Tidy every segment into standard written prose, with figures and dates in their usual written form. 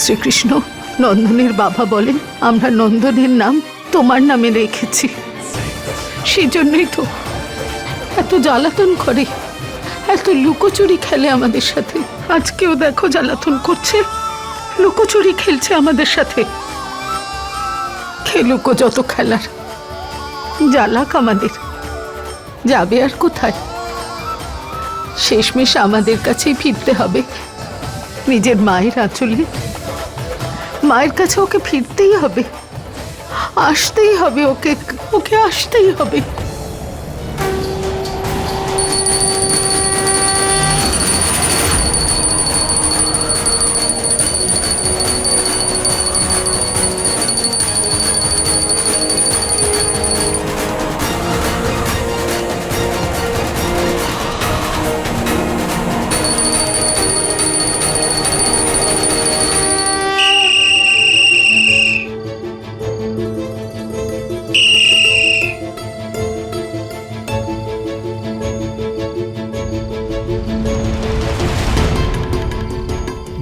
শ্রীকৃষ্ণ, নন্দনের বাবা বলেন আমরা নন্দনের নাম তোমার নামে রেখেছি, সেই জন্যই তো এত জ্বালাতন করে, এত লুকোচুরি খেলে আমাদের সাথে। আজকেও দেখো জ্বালাতন করছে, লুকোচুরি খেলছে আমাদের সাথে। খেলুকো যত খেলার, জ্বালাক আমাদের, যাবে আর কোথায়? শেষমেশ আমাদের কাছেই ফিরতে হবে, নিজের মায়ের আঁচলে। মায়ের কাছে ওকে ফিরতেই হবে, আসতেই হবে, ওকে ওকে আসতেই হবে।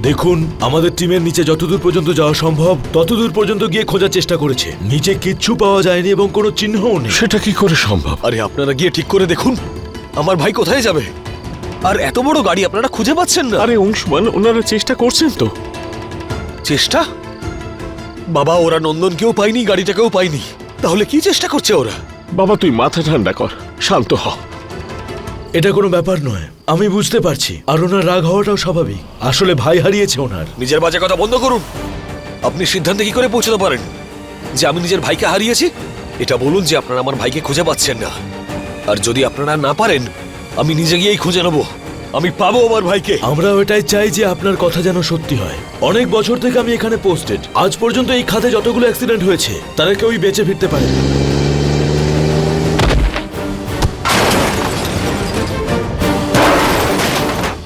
দেখুন, আমাদের টিমের নিচে যতদূর পর্যন্ত যাওয়া সম্ভব ততদূর পর্যন্ত গিয়ে খোঁজার চেষ্টা করেছে। নিচে কিচ্ছু পাওয়া যায়নি এবং কোনো চিহ্নও নেই। সেটা কি করে সম্ভব? আরে আপনারা গিয়ে ঠিক করে দেখুন, আমার ভাই কোথায় যাবে? আর এত বড় গাড়ি আপনারা খুঁজে পাচ্ছেন না? আরে অংশুমান, ওনারা চেষ্টা করছেন তো। চেষ্টা? বাবা, ওরা নন্দনকেও পায়নি, গাড়িটাকেও পায়নি, তাহলে কি চেষ্টা করছে ওরা? বাবা তুই মাথা ঠান্ডা কর, শান্ত হ। এটা কোনো ব্যাপার নয়, আমি বুঝতে পারছি, আর ওনার রাগ হওয়াটাও স্বাভাবিক। আসলে ভাই হারিয়েছে ওনার। নিজের বাজে কথা বন্ধ করুন। আপনি সিদ্ধান্তে কি করে পৌঁছতে পারেন যে আমি নিজের ভাইকে হারিয়েছি? এটা বলুন যে আপনারা আমার ভাইকে খুঁজে পাচ্ছেন না, আর যদি আপনারা না পারেন আমি নিজে গিয়েই খুঁজে নেব, আমি পাবো আমার ভাইকে। আমরা ওটাই চাই যে আপনার কথা যেন সত্যি হয়। অনেক বছর থেকে আমি এখানে পোস্টেড, আজ পর্যন্ত এই খাতে যতগুলো অ্যাক্সিডেন্ট হয়েছে তারা কেউই বেঁচে ফিরতে পারে না।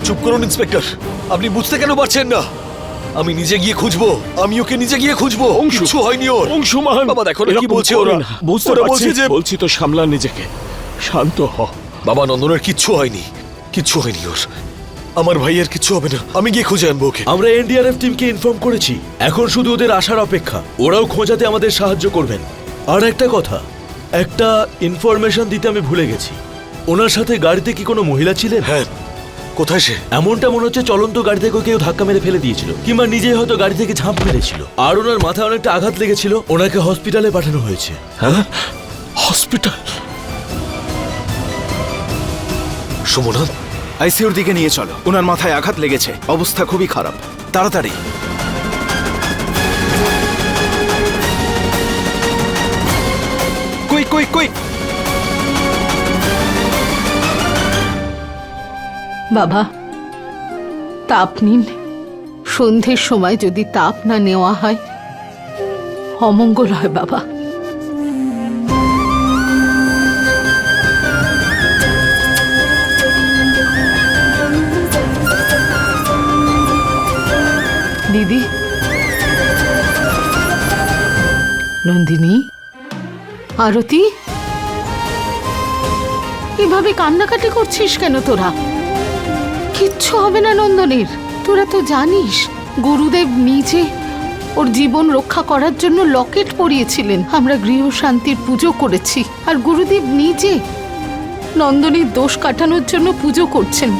চুপ করুন ইন্সপেক্টর, আপনি বুঝতে কেন পারছেন না? আমি নিজে গিয়ে খুঁজবো, আমি ওকে নিজে গিয়ে খুঁজবো। কিছু হয়নি ওর। অংশুমান, বাবা দেখো না কি এরকম বলছে করো ওরা। না। বুঝতে ওরা পারছি, বলছে যে বলছি তো সামলা নিজেকে, শান্ত হ। বাবা, নন্দনের কিচ্ছু হয়নি, কিচ্ছু হয়নি ওর। আমার ভাইয়ের কিচ্ছু হবে না, আমি গিয়ে খুঁজে আনবো ওকে। আমরা এনডিআরএফ টিমকে ইনফর্ম করেছি, এখন শুধু ওদের আসার অপেক্ষা। ওরাও খোঁজাতে আমাদের সাহায্য করবেন। আর একটা কথা, একটা ইনফরমেশন দিতে আমি ভুলে গেছি। ওনার সাথে গাড়িতে কি কোনো মহিলা ছিলেন? হ্যাঁ, কোথায় সে? এমনটা মনে হচ্ছে চলন্ত গাড়ি থেকে কেউ ধাক্কা মেরে ফেলে দিয়েছিল, কিংবা নিজেই হয়তো গাড়ি থেকে ঝাঁপ মেরেছিল। আর ওনার মাথায় অনেকটা আঘাত লেগেছিল, ওনাকে হসপিটালে পাঠানো হয়েছে। হ্যাঁ, হসপিটাল? সুমনা, আইসিইউর দিকে নিয়ে চলো, ওনার মাথায় আঘাত লেগেছে, অবস্থা খুবই খারাপ, তাড়াতাড়ি। Quick quick quick. বাবা, তাপ নিন। সন্ধ্যের সময় যদি তাপ না নেওয়া হয় অমঙ্গল হয় বাবা। দিদি, নন্দিনী, আরতি, এভাবে কান্নাকাটি করছিস কেন তোরা? কিচ্ছু হবে না নন্দনের। তোরা তো জানিস গুরুদেব নিজে ওর জীবন রক্ষা করার জন্য লকেট পরিয়েছিলেন। আমরা গৃহ শান্তির পুজো করেছি, আর গুরুদেব নিজে নন্দনীর দোষ কাটানোর জন্য পুজো করছেন।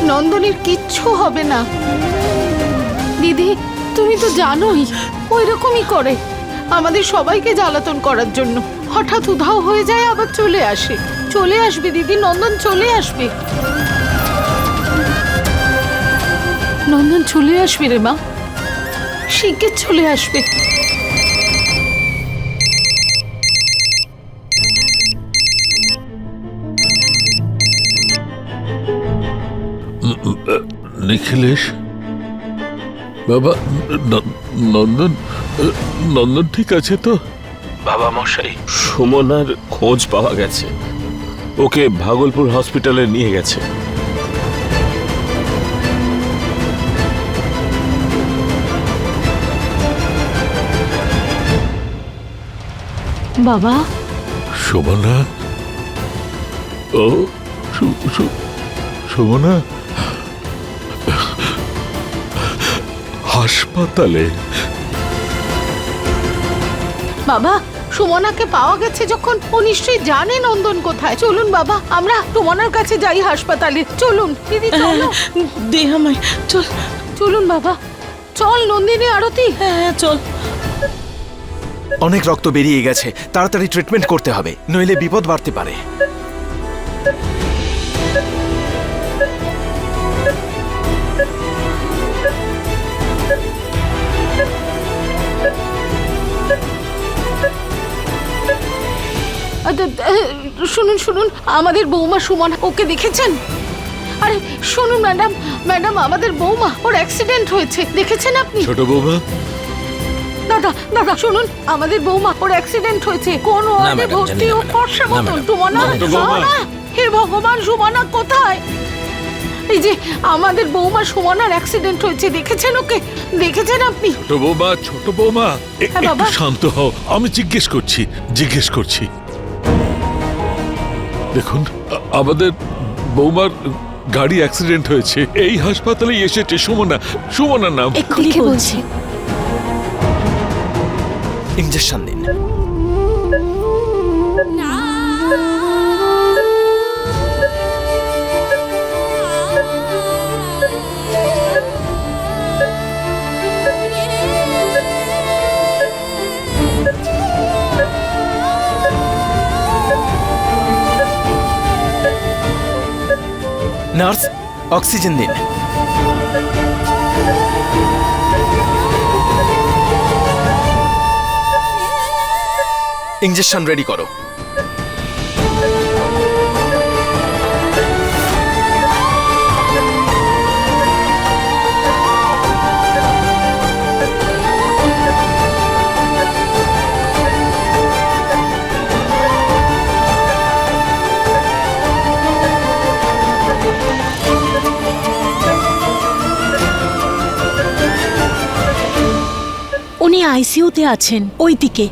নন্দনীর কিচ্ছু হবে না দিদি, তুমি তো জানোই ওই রকমই করে, আমাদের সবাইকে জ্বালাতন করার জন্য। হঠাৎ উধাও হয়ে যায়, আবার চলে আসে। চলে আসবে দিদি, নন্দন চলে আসবে। নন্দন চলে আসবে রে মা, শিগগির চলে আসবে। নিখিলেশ বাবা, নন্দন নন্দন ঠিক আছে তো? বাবা মশাই, সুমনার খোঁজ পাওয়া গেছে, ওকে ভাগলপুর হসপিটালে নিয়ে গেছে। বাবা, সুমনা, ও সুমনা, হাসপাতালে? বাবা, সুমনাকে পাওয়া গেছে যখন, ও নিশ্চয়ই জানে নন্দন কোথায়। চলুন বাবা, আমরা সুমনার কাছে যাই হাসপাতালে। চলুন দিদি, চলো। দে আমায়, চল। চলুন বাবা, চল নন্দিনী, আরতি। হ্যাঁ চল। অনেক রক্ত বেরিয়ে গেছে, তাড়াতাড়ি ট্রিটমেন্ট করতে হবে, নইলে বিপদ বাড়তে পারে। শুনুন শুনুন, আমাদের বৌমা সুমনা, ওকে দেখেছেন? আরে শুনুন ম্যাডাম, ম্যাডাম আমাদের বৌমা, ওর অ্যাক্সিডেন্ট হয়েছে, দেখেছেন আপনি? ছোট বৌমা, দাদা দাদা শুনুন, আমাদের বৌমা, ওর অ্যাক্সিডেন্ট হয়েছে, কোন ওয়ার্ডে ভর্তি, ও ফর্সা মতন। সুমনা, সুমনা, হে ভগবান, সুমনা কোথায়? এই যে আমাদের বৌমা সুমনার অ্যাক্সিডেন্ট হয়েছে, দেখেছেন ওকে? দেখেছেন আপনি? ছোট বৌমা, ছোট বৌমা, হ্যাঁ, বাবা। একটু শান্ত হও, আমি জিজ্ঞেস করছি। দেখুন, আমাদের বৌমার গাড়ি অ্যাক্সিডেন্ট হয়েছে, এই হাসপাতালে এসেছে সুমনা নাম। এক্ষুনি বলছি। ইঞ্জেকশন দিন। নার্স, অক্সিজেন দিন। ইঞ্জেকশন রেডি করো। উনি আইসিইউতে আছেন, ওই দিকে।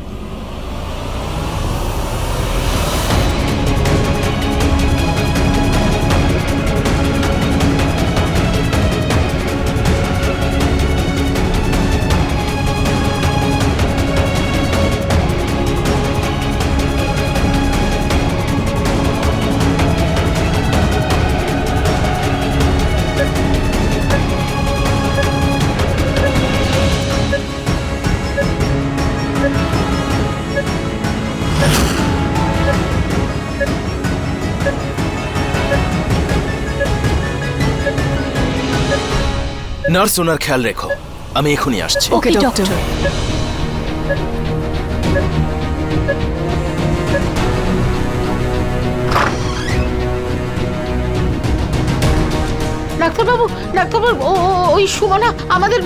নার্স, ওনার খেয়াল রেখো, আমি এখনই আসছি। ওকে ডক্টর। ডাক্তারবাবু, ডাক্তারবাবু, ওই সুমনা, আমাদের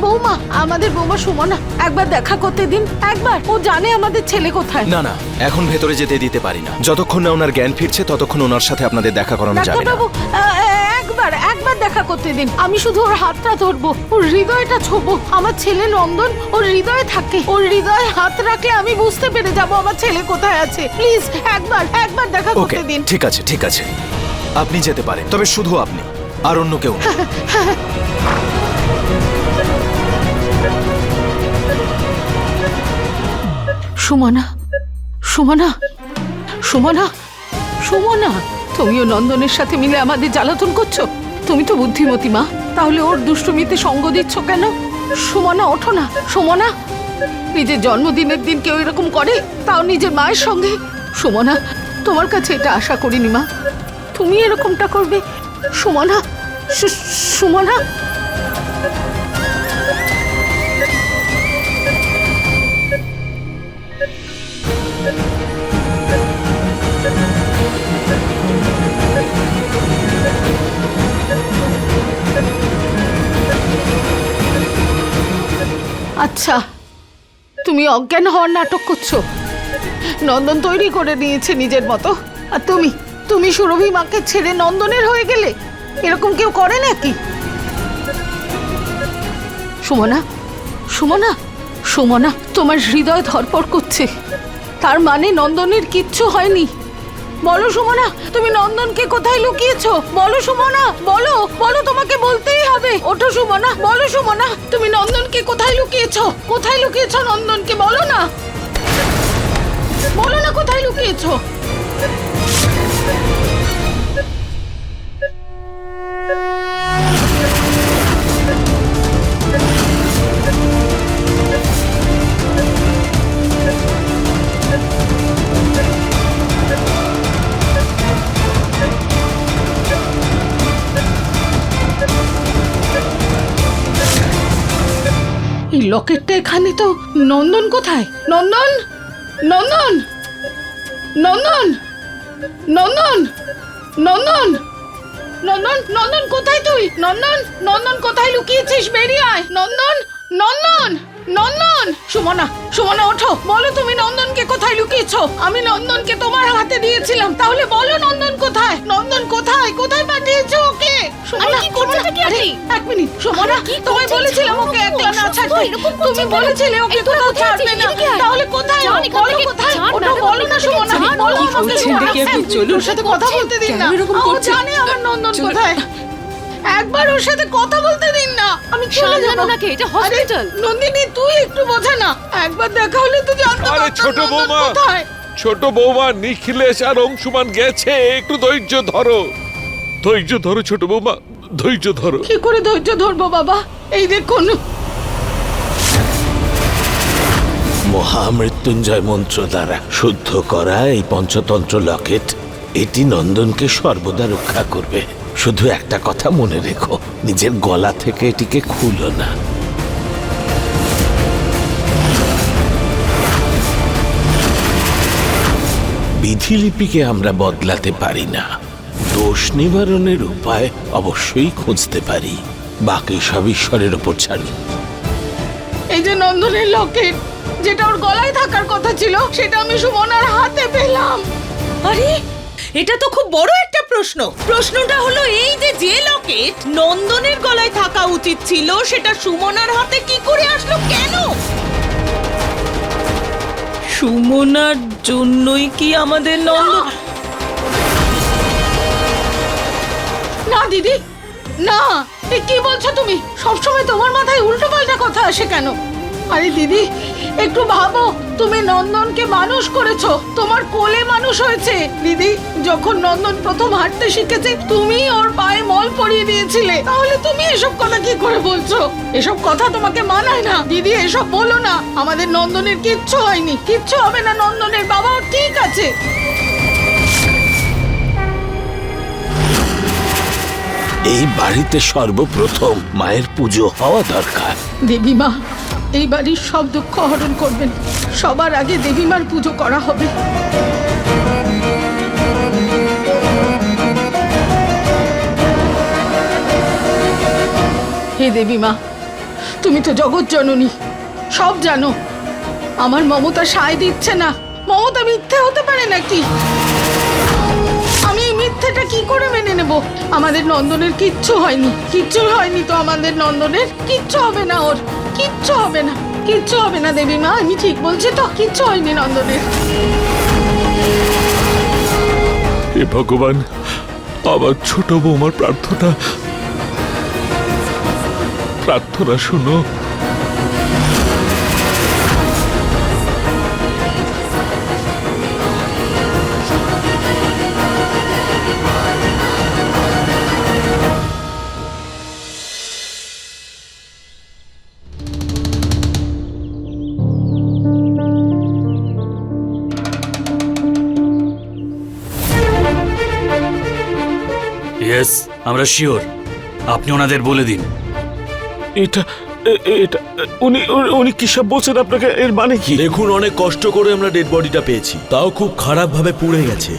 বৌমা সুমনা, একবার দেখা করতে দিন, একবার। ও জানে আমাদের ছেলে কোথায়। না না, এখন ভেতরে যেতে দিতে পারি না। যতক্ষণ না ওনার জ্ঞান ফিরছে ততক্ষণ ওনার সাথে আপনাদের দেখা করানো যাবে না। ডাক্তারবাবু, একবার দেখা করতে দিন। আমি শুধু ওর হাতটা ধরবো, ওর হৃদয়টা ছোবো। আমার ছেলে নন্দন ওর হৃদয়ে থাকে, ওর হৃদয়ে হাত রাখলে আমি বুঝতে পেরে যাবো আমার ছেলে কোথায় আছে। প্লিজ একবার দেখা ওকে, করতে দিন। ঠিক আছে ঠিক আছে, আপনি যেতে পারেন, তবে শুধু আপনি, আর অন্য কেউ না। সুমনা, সুমনা, সুমনা, সুমনা, তুমিও নন্দনের সাথে মিলে আমাদের জ্বালাতন করছো। তুমি তো বুদ্ধিমতী মা, তাহলে ওর দুষ্টুমিতে সঙ্গ দিচ্ছ কেন? সুমনা, ওঠো না। সুমনা, নিজের জন্মদিনের দিন কেউ এরকম করে, তাও নিজের মায়ের সঙ্গে? সুমনা, তোমার কাছে এটা আশা করিনি মা, তুমি এরকমটা করবে। সুমনা, সুমনা। আচ্ছা, তুমি অজ্ঞান হওয়ার নাটক করছো। নন্দন তৈরি করে নিয়েছে নিজের মতো, আর তুমি সুরভি মাকে ছেড়ে নন্দনের হয়ে গেলে। এরকম কেউ করে নাকি? সুমনা, সুমনা, সুমনা, তোমার হৃদয় ধড়ফড় করছে, তার মানে নন্দনের কিচ্ছু হয়নি। বলো সুমনা, তুমি নন্দনকে কোথায় লুকিয়েছো? বলো সুমনা, বলো, তোমাকে বলতেই হবে। ওঠো সুমনা, বলো সুমনা, তুমি নন্দনকে নন্দনকে কোথায় লুকিয়েছো? কোথায় লুকিয়েছো নন্দনকে? বলো না, বলো না কোথায় লুকিয়েছো? এই লকেটটা এখানে তো। নন্দন কোথায়? নন্দন, নন্দন, নন্দন, নন্দন, নন্দন, নন্দন, নন্দন কোথায় তুই? নন্দন, নন্দন কোথায় লুকিয়েছিস? বেরিয়ে আয় নন্দন, নন্দন, নন্দন। সুমনা, সুমনা ওঠো, বলো তুমি নন্দনকে কোথায় লুকিয়েছো? আমি নন্দনকে তোমার হাতে দিয়েছিলাম, তাহলে বলো নন্দন কোথায়? নন্দন কোথায়? কোথায় পাঠিয়েছো ওকে? সুমনা, সুমনা, আরে, এক মিনিট সুমনা, তোমায় বলেছিলাম ওকে একলা না ছাড়তে। তুমি বলেছিলে ওকে কোথাও ছাড়বে না, তাহলে কোথায়? বলো কোথায়? ওটা বলো না সুমনা, বলো আমাকে। ওর সাথে কথা বলতে দিন না, ও জানে আমার নন্দন কোথায়। একবার ওর সাথে কথা বলতে দিন না, আমি চলে যাব। নাকি এটা হসপিটাল? নন্দিনী তুই একটু বোঝা না, একবার দেখা হলে তো জানতে আরে পারতাম ছোট নন্দন বৌমা, কোথায়। ছোট বৌমা, নিখিলেশ আর অংশুমান গেছে, একটু ধৈর্য ধরো, ধৈর্য ধরো ছোট বৌমা, ধৈর্য ধরো। কি করে ধৈর্য ধরবো বাবা? এই দেখুন, মহামৃত্যুঞ্জয় মন্ত্র দ্বারা শুদ্ধ করা এই পঞ্চতন্ত্র লকেট, এটি নন্দনকে সর্বদা রক্ষা করবে। শুধু একটা কথা মনে রেখো, নিজের গলা থেকে এটিকে খুলো না। বিধিলিপিকে আমরা বদলাতে পারি না, দোষ নিবারণের উপায় অবশ্যই খুঁজতে পারি। বাকি সব ঈশ্বরের ওপর ছাড়ি। এই যে নন্দনের লকেট, যেটা ওর গলায় থাকার কথা ছিল, সেটা আমি সুমনার হাতে পেলাম। আরে এটা তো খুব বড় একটা প্রশ্ন। প্রশ্নটা হলো এই যে যে লকেট নন্দনের গলায় থাকা উচিত ছিল, সেটা সুমনার হাতে কি করে আসলো? কেন? সুমনার জন্যই কি আমাদের নন্দন? না দিদি, না, এ কি বলছো তুমি? সবসময় তোমার মাথায় উল্টো পাল্টা কথা আসে কেন? আরে দিদি, একটু ভাবো, তুমি নন্দনকে মানুষ করেছো, তোমার কোলে মানুষ হয়েছে। দিদি, যখন নন্দন প্রথম হাঁটতে শিখেছে, তুমি ওর পায়ে মল পরিয়ে দিয়েছিলে, তাহলে তুমি এসব কথা কি করে বলছো? এসব কথা তোমাকে মানায় না দিদি, এসব বলো না। আমাদের নন্দনের কিচ্ছু হয়নি, কিচ্ছু হবে না নন্দনের, বাবা ঠিক আছে। এই বাড়িতে সর্বপ্রথম মায়ের পুজো হওয়া দরকার। দেবী মা এই বাড়ির সব দুঃখ হরণ করবেন, সবার আগে দেবী মার পুজো করা হবে। হে দেবী মা, তুমি তো জগৎ জননী, সব জানো। আমার মমতা সায় দিচ্ছে না। মমতা মিথ্যে হতে পারে নাকি? আমি এই মিথ্যেটা কি করে মেনে নেব? আমাদের নন্দনের কিচ্ছু হয়নি, কিচ্ছু হয়নি তো আমাদের নন্দনের, কিচ্ছু হবে না ওর, কিচ্ছু হবে না, কিচ্ছু হবে না দেবী মা, আমি ঠিক বলছি তো, কিচ্ছু হয়নি নন্দনের। হে ভগবান, আমার ছোট বৌমার প্রার্থনা প্রার্থনা শুনো। ইয়েস, আমরা শিওর। আপনি ওনাদের বলে দিন। এটা এটা উনি উনি কি সব বলছেন আপনাকে? এর মানে কি? দেখুন, অনেক কষ্ট করে আমরা ডেড বডিটা পেয়েছি, তাও খুব খারাপ ভাবে পুড়ে গেছে।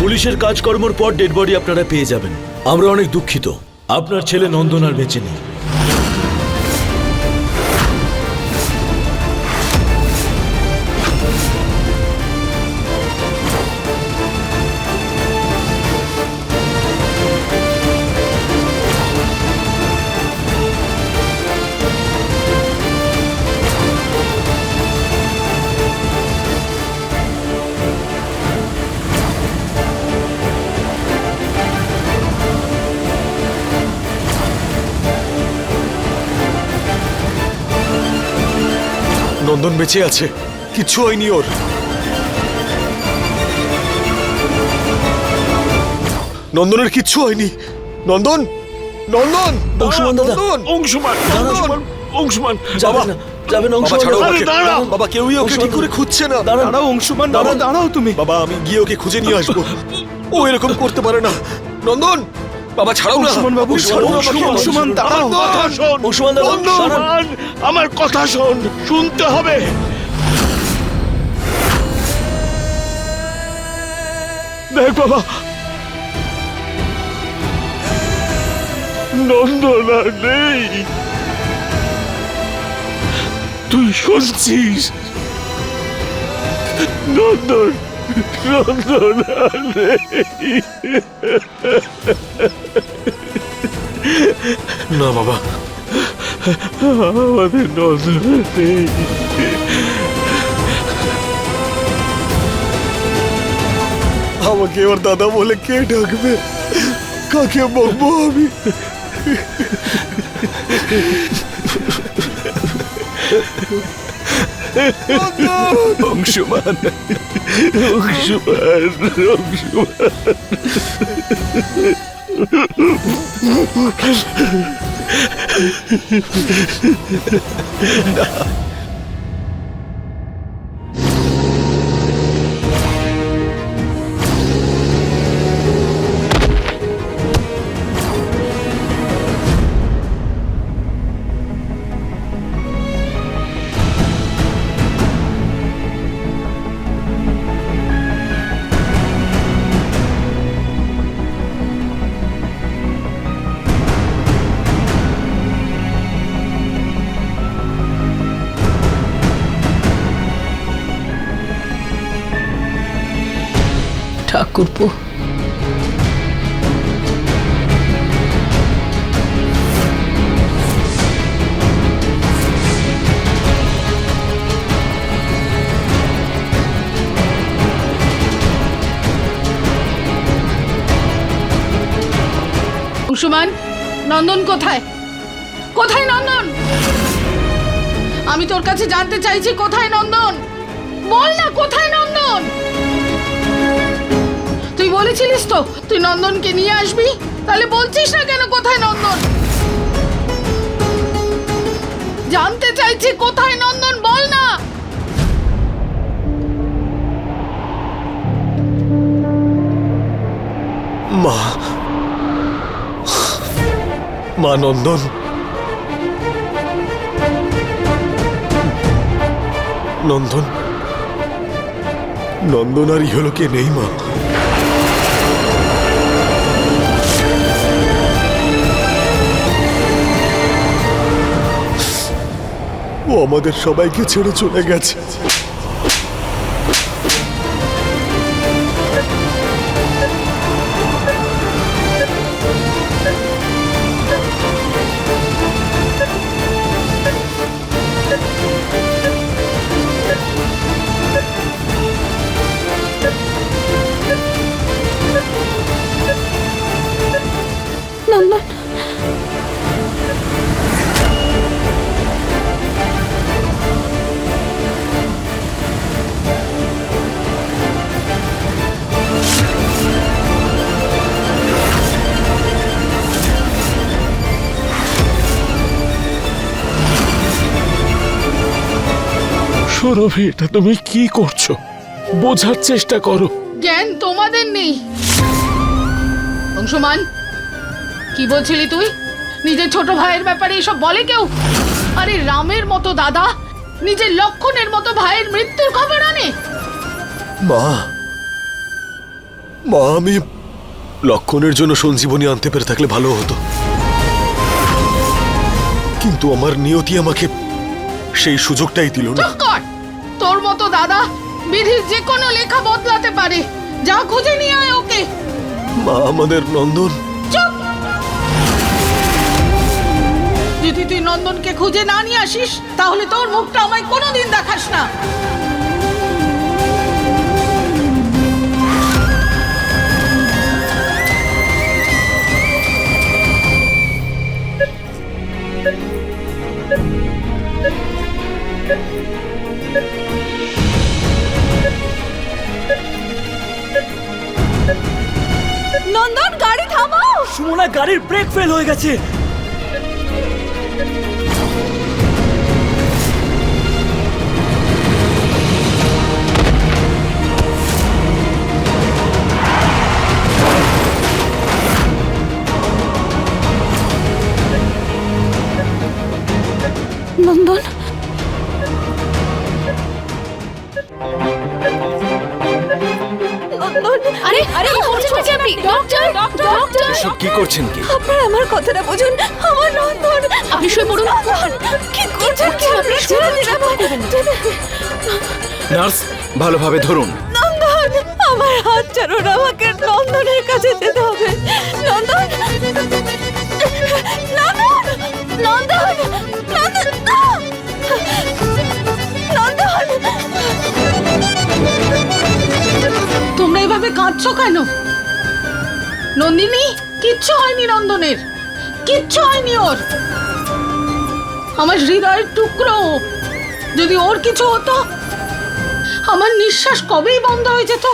পুলিশের কাজকর্মের পর ডেড বডি আপনারা পেয়ে যাবেন। আমরা অনেক দুঃখিত, আপনার ছেলে নন্দন আর বেঁচে নেই। নন্দন বেঁচে আছে, কিচ্ছু হয়নি ওর। নন্দনের কিচ্ছু হয়নি। নন্দন, নন্দন, অংশুমান দাদা, নন্দন! অংশুমান, নন্দন! অংশুমান, যাবেন না, যাবেন বাবা অংশুমান ছাড়ো দাদা। ওকে। দাঁড়াও। বাবা কেউই ওকে ঠিক করে খুঁজছে না। দাঁড়াও অংশুমান, বাবা দাঁড়াও তুমি। বাবা আমি গিয়ে ওকে খুঁজে নিয়ে আসবো। ও এরকম করতে পারে না। নন্দন, বাবা ছাড়াও না। অংশুমান বাবু, ছাড়ো না অংশুমান, আমাকে। অংশুমান, দাঁড়াও। কথা শোন, অংশুমান দাদা, দাঁড়ান। অংশুমান, আমার কথা শোন, শুনতে হবে। দেখ বাবা, নন্দন আর নেই। তুই শুনছিস? নন্দন, নন্দন আর নেই। না বাবা, আমাদের নন্দন আর নেই। আমাকে ওর দাদা বলে কে ডাকবে? কাকে বলবো আমি? অংশুমান, অংশুমান, অংশুমান। ঠাকুরপো, অংশুমান, নন্দন কোথায়? কোথায় নন্দন? আমি তোর কাছে জানতে চাইছি কোথায় নন্দন? বল না কোথায় নন্দন? তুই বলেছিলিস তো তুই নন্দনকে নিয়ে আসবি, তাহলে বলছিস না কেন কোথায় নন্দন? জানতে চাইছি কোথায় নন্দন, বল না। মা, মা নন্দন, নন্দন, নন্দন আর ইহলোকে নেই মা। ও আমাদের সবাইকে ছেড়ে চলে গেছে। নন্দন, সুরভি, এটা তুমি কি করছো? বোঝার চেষ্টা করো। জ্ঞান তোমাদের নেই। অংশুমান, কি বলছিলি তুই? নিজের ছোট ভাইয়ের ব্যাপারে এসব বলে কেউ? আরে রামের মতো দাদা নিজের লক্ষণের মতো ভাইয়ের মৃত্যুর খবর আনে। মা, মা আমি লক্ষণের জন্য সঞ্জীবনী আনতে পেরে থাকলে ভালো হতো, কিন্তু আমার নিয়তি আমাকে সেই সুযোগটাই দিল না। চুপ কর। তোর মতো দাদা বিধির যে কোনো লেখা বদলাতে পারে। যা খুঁজে নিয়ে আয় ওকে। মা, আমাদের নন্দন। চুপ। যদি তুই নন্দনকে খুঁজে না নিয়ে আসিস তাহলে তোর মুখটা আমায় কোনোদিন দেখাস না। গাড়ির ব্রেক ফেল হয়ে গেছে। নন্দন, আরে আরে কি করছেন আপনি? ডক্টর, ডক্টর, এসব কি করছেন কি? আপনারা আমার কথাটা বুঝুন। আমার নন্দন, আপনি শুয়ে পড়ুন। কি করছেন কি আপনি? ছেড়ে দিন আমাকে। নার্স, ভালোভাবে ধরুন। নন্দন, আমার হাত ছাড়ুন, আমাকে নন্দনের কাছে যেতে হবে। নন্দন, নন্দন, নন্দন, নন্দন, নন্দন। তোমরা এভাবে কাঁদছো কেন? নন্দিনী, কিচ্ছু হয়নি নন্দনের, কিচ্ছু হয়নি ওর। আমার হৃদয়ের টুকরো, যদি ওর কিছু হতো আমার নিঃশ্বাস কবেই বন্ধ হয়ে যেত।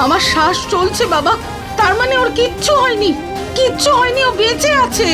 আমার শ্বাস চলছে বাবা, তার মানে ওর কিচ্ছু হয়নি, কিচ্ছু হয়নি, ও বেঁচে আছে।